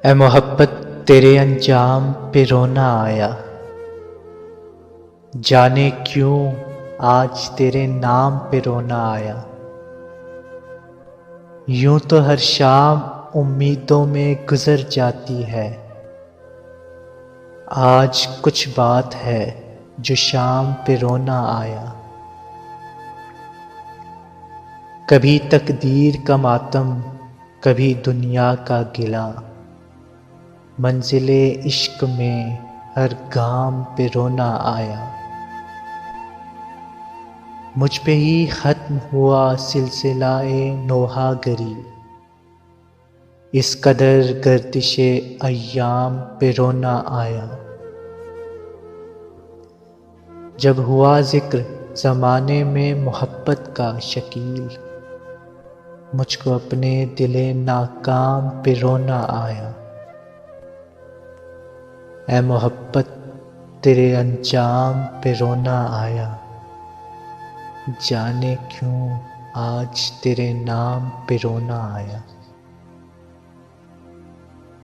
ए मोहब्बत तेरे अंजाम पे रोना आया, जाने क्यों आज तेरे नाम पे रोना आया। यूं तो हर शाम उम्मीदों में गुजर जाती है, आज कुछ बात है जो शाम पे रोना आया। कभी तकदीर का मातम, कभी दुनिया का गिला, मंजिले इश्क में हर गाम पे रोना आया। मुझ पे ही खत्म हुआ सिलसिलाए नोहागरी, इस कदर गर्दिशे अय्याम पे रोना आया। जब हुआ जिक्र ज़माने में मोहब्बत का शकील, मुझको अपने दिले नाकाम पे रोना आया। ए मोहब्बत तेरे अंजाम पे रोना आया, जाने क्यों आज तेरे नाम पे रोना आया।